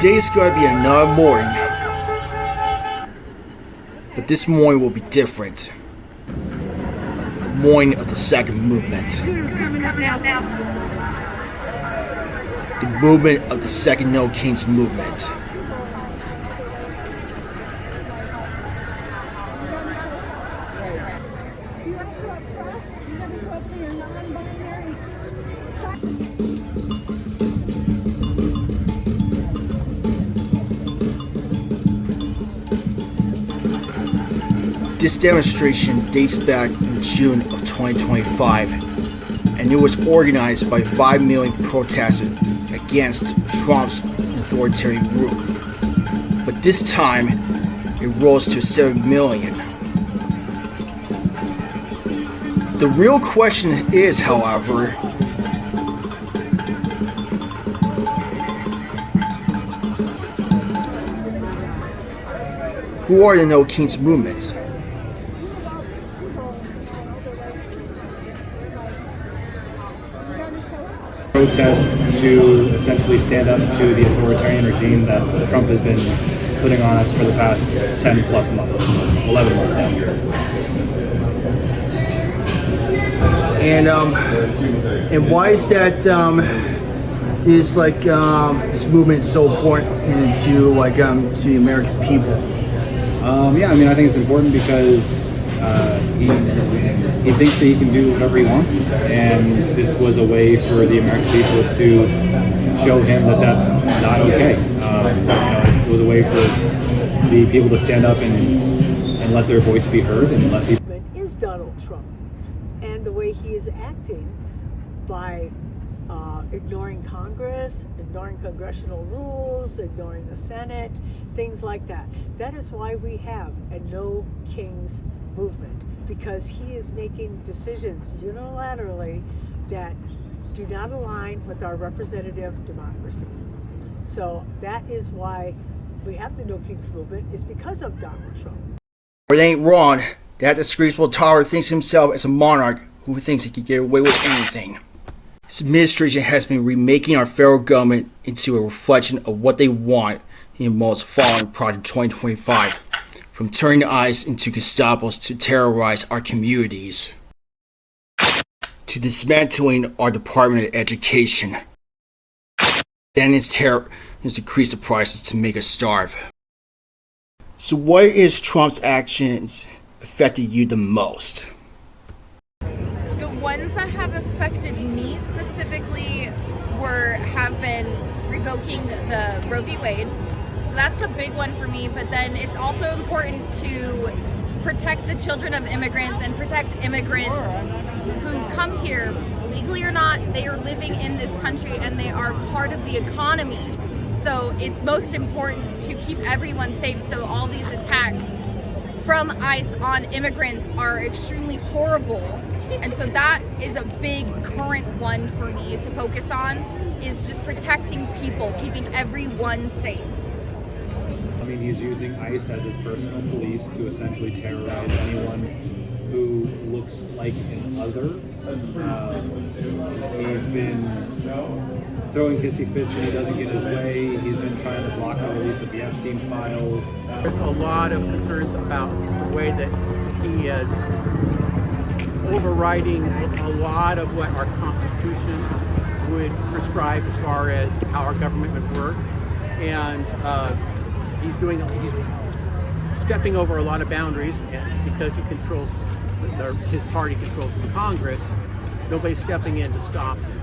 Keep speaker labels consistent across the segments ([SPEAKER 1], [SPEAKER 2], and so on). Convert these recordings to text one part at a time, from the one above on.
[SPEAKER 1] Today's gonna be another morning, but this morning will be different. The morning of the second movement. The movement of the second No Kings movement. This demonstration dates back in June of 2025, and it was organized by 5 million protesters against Trump's authoritarian rule. But this time, it rose to 7 million. The real question is, however, who are the No Kings movement?
[SPEAKER 2] Protest to essentially stand up to the authoritarian regime that Trump has been putting on us for the past 10 plus months, 11 months now.
[SPEAKER 1] And why is that this movement is so important to the American people?
[SPEAKER 2] I think it's important because he thinks that he can do whatever he wants, and this was a way for the American people to show him that that's not okay. It was a way for the people to stand up and let their voice be heard and let people.
[SPEAKER 3] Is Donald Trump, and the way he is acting by ignoring Congress, ignoring congressional rules, ignoring the Senate, things like that. That is why we have a No Kings movement, because he is making decisions unilaterally that do not align with our representative democracy. So that is why we have the No Kings movement, is because of Donald Trump.
[SPEAKER 1] It ain't wrong that disgraceful tyrant thinks himself as a monarch who thinks he can get away with anything. His administration has been remaking our federal government into a reflection of what they want in the most following Project 2025, from turning ICE into Gestapos to terrorize our communities, to dismantling our Department of Education, then its terror is to increase the prices to make us starve. So what is Trump's actions affected you the most?
[SPEAKER 4] The ones that have affected me specifically have been revoking the Roe v. Wade. So that's the big one for me, but then it's also important to protect the children of immigrants and protect immigrants who come here, legally or not. They are living in this country and they are part of the economy. So it's most important to keep everyone safe. So all these attacks from ICE on immigrants are extremely horrible. And so that is a big current one for me to focus on, is just protecting people, keeping everyone safe.
[SPEAKER 2] He's using ICE as his personal police to essentially terrorize anyone who looks like an other. He's been throwing hissy fits when he doesn't get his way. He's been trying to block the release of the Epstein files.
[SPEAKER 5] There's a lot of concerns about the way that he is overriding a lot of what our Constitution would prescribe as far as how our government would work. And he's stepping over a lot of boundaries, and because he controls, his party controls the Congress, nobody's stepping in to stop him.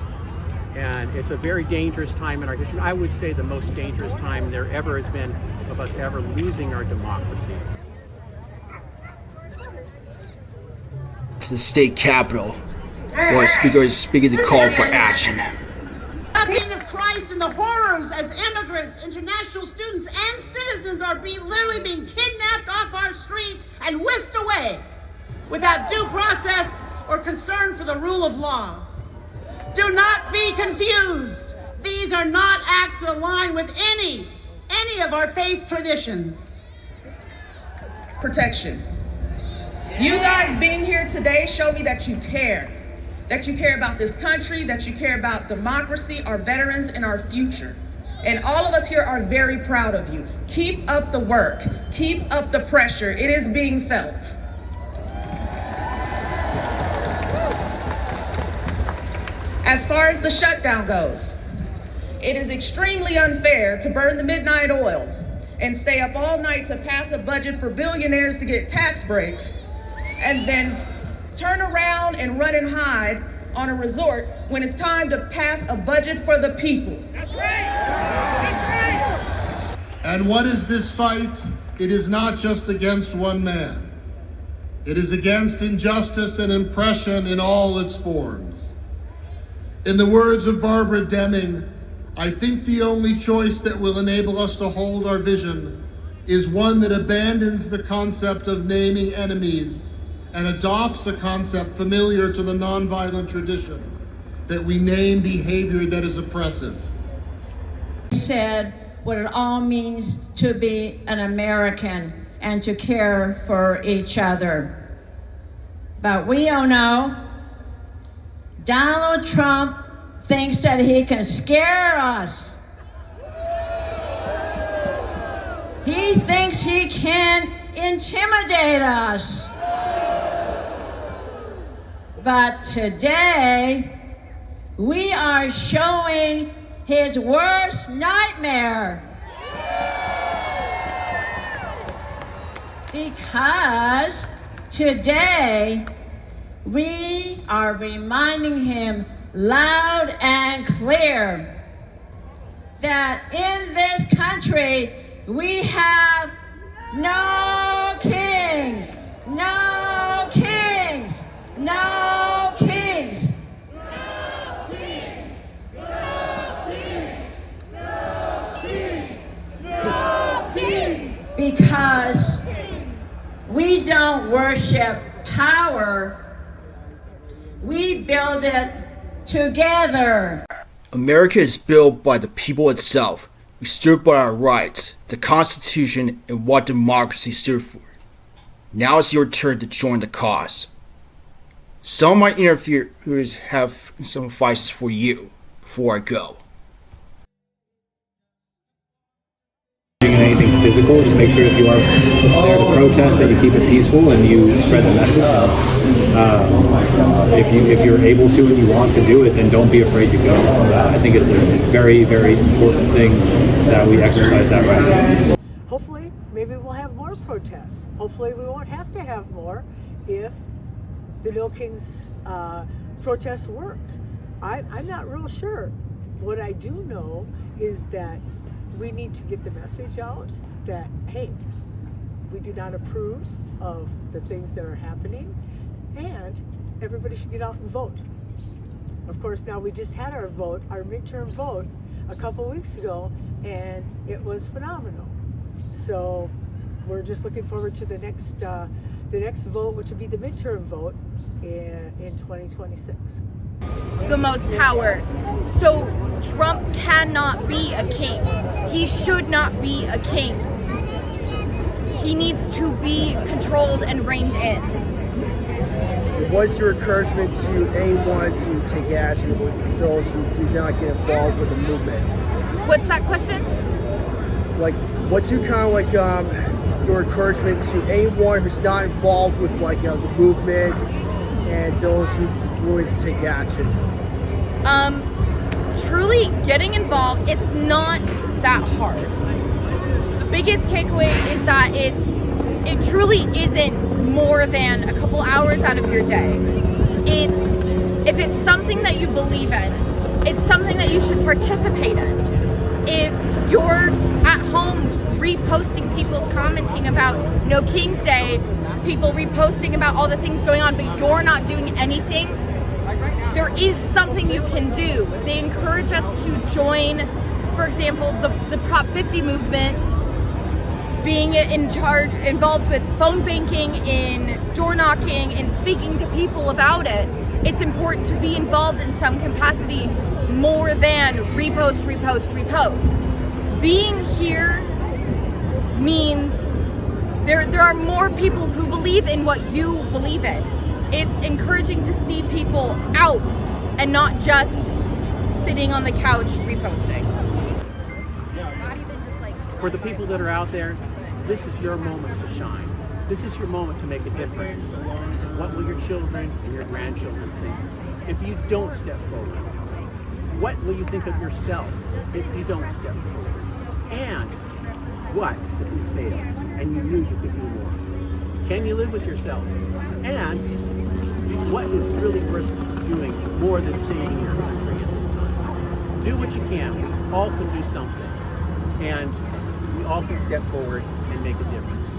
[SPEAKER 5] And it's a very dangerous time in our history. I would say the most dangerous time there ever has been of us ever losing our democracy.
[SPEAKER 1] To the state capitol, where a speaker is speaking the call for action.
[SPEAKER 6] Of Christ and the horrors as immigrants, international students, and citizens are literally being kidnapped off our streets and whisked away without due process or concern for the rule of law. Do not be confused. These are not acts that align with any of our faith traditions.
[SPEAKER 7] Protection. You guys being here today show me that you care. That you care about this country, that you care about democracy, our veterans, and our future. And all of us here are very proud of you. Keep up the work. Keep up the pressure. It is being felt. As far as the shutdown goes, it is extremely unfair to burn the midnight oil and stay up all night to pass a budget for billionaires to get tax breaks, and then turn around and run and hide on a resort when it's time to pass a budget for the people.
[SPEAKER 8] That's right. That's right.
[SPEAKER 9] And what is this fight? It is not just against one man. It is against injustice and oppression in all its forms. In the words of Barbara Deming, I think the only choice that will enable us to hold our vision is one that abandons the concept of naming enemies and adopts a concept familiar to the nonviolent tradition, that we name behavior that is oppressive.
[SPEAKER 10] Said what it all means to be an American and to care for each other. But we all know Donald Trump thinks that he can scare us. He thinks he can intimidate us. But today, we are showing his worst nightmare. Because today, we are reminding him loud and clear that in this country, we have no kings, no kings, no kings. Because we don't worship power, we build it together.
[SPEAKER 1] America is built by the people itself. We stood by our rights, the Constitution, and what democracy stood for. Now it's your turn to join the cause. Some of my interviewers have some advice for you before I go.
[SPEAKER 2] Anything physical, just make sure if you are there to protest that you keep it peaceful and you spread the message. If you're able to and you want to do it, then don't be afraid to go. I think it's a very, very important thing that we exercise that right.
[SPEAKER 3] Hopefully, maybe we'll have more protests. Hopefully, we won't have to have more if the No Kings protest worked. I'm not real sure. What I do know is that we need to get the message out that, hey, we do not approve of the things that are happening, and everybody should get out and vote. Of course, now we just had our vote, our midterm vote, a couple weeks ago, and it was phenomenal. So we're just looking forward to the next vote, which will be the midterm vote in 2026.
[SPEAKER 4] The most power. So Trump cannot be a king. He should not be a king. He needs to be controlled and reined in.
[SPEAKER 11] What's your encouragement to anyone to take action with those who do not get involved with the movement?
[SPEAKER 4] What's that question?
[SPEAKER 11] Like, what's your kind of like your encouragement to anyone who's not involved with like the movement and those who are willing to take action?
[SPEAKER 4] Truly getting involved, it's not that hard. The biggest takeaway is that it truly isn't more than a couple hours out of your day. If it's something that you believe in, it's something that you should participate in. If you're at home reposting people's commenting about No King's Day, people reposting about all the things going on, but you're not doing anything, there is something you can do. They encourage us to join, for example, the Prop 50 movement, being involved with phone banking, in door knocking, and speaking to people about it. It's important to be involved in some capacity more than repost, repost, repost. Being here means there are more people who believe in what you believe in. It's encouraging to see people out and not just sitting on the couch reposting.
[SPEAKER 5] For the people that are out there, this is your moment to shine. This is your moment to make a difference. What will your children and your grandchildren think if you don't step forward? What will you think of yourself if you don't step forward? And what if you fail and you knew you could do more? Can you live with yourself? And what is really worth doing more than saving your country at this time? Do what you can. We all can do something. And we all can step forward and make a difference.